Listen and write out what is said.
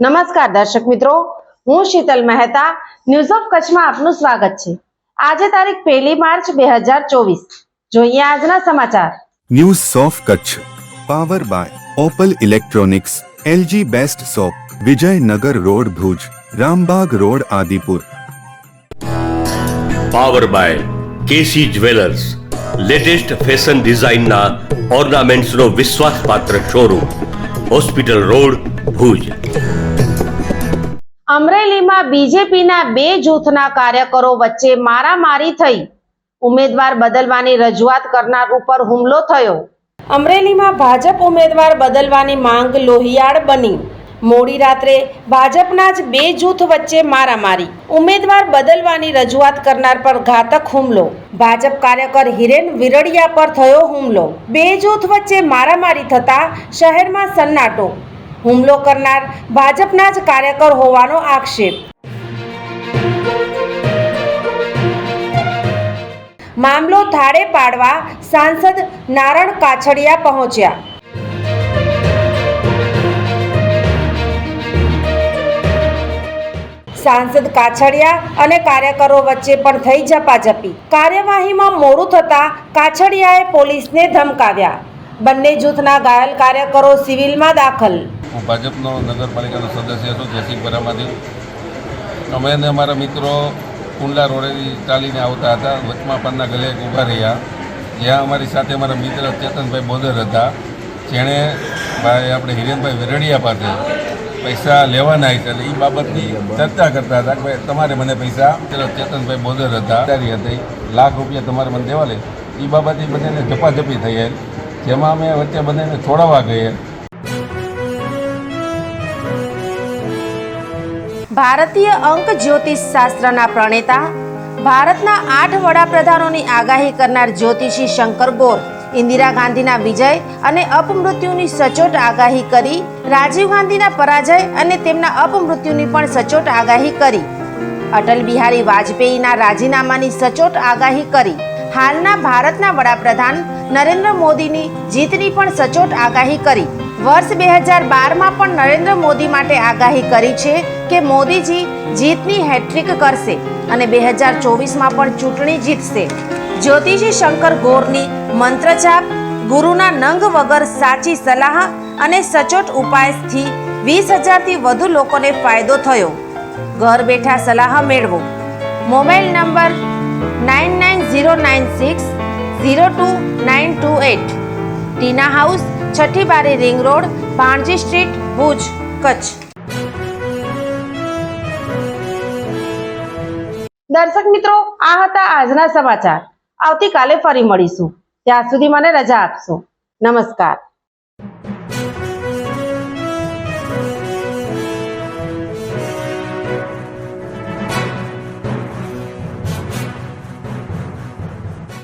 નમસ્કાર દર્શક મિત્રો, હું શીતલ મહેતા ન્યૂઝ ઓફ કચ્છમાં આપનું સ્વાગત છે। આજે તારીખ 1 માર્ચ 2024। જોઈએ આજના સમાચાર। News of Kutch power by Opal electronics, LG best shop, Vijaynagar road Bhuj, Rambag road Adipur. Power by KC jewellers, latest fashion ડિઝાઇનના ઓર્નામેન્ટ્સનો વિશ્વાસપાત્ર શોરૂમ, હોસ્પિટલ રોડ ભુજ। અમરેલીમાં બીજેપીના બે જૂથના કાર્યકરો વચ્ચે મારામારી થઈ। ઉમેદવાર બદલવાની રજૂઆત કરનાર ઉપર હુમલો થયો। અમરેલીમાં ભાજપ ઉમેદવાર બદલવાની માંગ લોહિયાળ બની। મોડી રાત્રે ભાજપના જ બે જૂથ વચ્ચે મારામારી। ઉમેદવાર બદલવાની રજૂઆત કરનાર પર ઘાતક હુમલો। ભાજપ કાર્યકર હિરેન વિરડિયા પર થયો હુમલો। બે જૂથ વચ્ચે મારામારી થતા શહેરમાં સન્નાટો। હુમલો કરનાર ભાજપના જ કાર્યકર હોવાનો આક્ષેપ। મામલો થાળે પાડવા સાંસદ નારણ કાછડિયા પહોંચ્યા। સાંસદ કાછડિયા અને કાર્યકરો વચ્ચે પણ થઈ ઝપાઝપી। કાર્યવાહીમાં મોડું થતા કાછડિયાએ પોલીસને ધમકાવ્યા। બંને જૂથના ઘાયલ કાર્યકરો સિવિલમાં દાખલ। હું ભાજપનો નગરપાલિકાનો સદસ્ય છું, જયસિંહ પરામાંથી। અમે અને અમારા મિત્રો કુંડલા રોડેથી ચાલીને આવતા હતા। વચમાં પાનના ગલે ઊભા રહ્યા, જ્યાં અમારી સાથે અમારા મિત્ર ચેતનભાઈ બોદર હતા, જેણે આપણે હિરેનભાઈ વિરડિયા પાસે પૈસા લેવાના છે, એટલે એ બાબતની ચર્ચા કરતા હતા કે ભાઈ તમારે મને પૈસા, ચેતનભાઈ બોદર હતા હતી, લાખ રૂપિયા તમારે મને દેવા લે, એ બાબતે બંનેને ઝપાઝપી થઈ, જેમાં અમે વચ્ચે બંનેને છોડાવવા ગઈએ। ભારતીય અંક જ્યોતિષ શાસ્ત્રના પ્રણેતા, ભારતના 8 વડાપ્રધાનોની આગાહી કરનાર જ્યોતિષી શંકર ગોર ઇન્દિરા ગાંધીના વિજય અને અપમૃત્યુની સચોટ આગાહી કરી। રાજીવ ગાંધીના પરાજય અને તેમના અપમૃત્યુની પણ સચોટ આગાહી કરી। અટલ બિહારી વાજપેયીના રાજીનામાની સચોટ આગાહી કરી। હાલના ભારતના વડાપ્રધાન નરેન્દ્ર મોદીની જીતની પણ સચોટ આગાહી કરી। વર્ષ 2012માં પણ નરેન્દ્ર મોદી માટે આગાહી કરી છે કે મોદીજી જીતની હેટ્રિક કરશે અને 2024માં પણ ચૂંટણી જીતશે। જ્યોતિષી શંકર ગોરની મંત્રજાપ, ગુરુના નંગ વગર સાચી સલાહ અને સચોટ ઉપાયથી 20,000થી વધુ લોકોને ફાયદો થયો। ઘર બેઠા સલાહ મેળવો। Mobile number 9909602928। ટીના હાઉસ, છઠ્ઠી બારી ring road, Bhanji street, Bhuj, Kutch. દર્શક મિત્રો, આ હતા આજના સમાચાર। આવતીકાલે ફરી મળીશું। ત્યાં સુધી મને રજા આપશો। નમસ્કાર।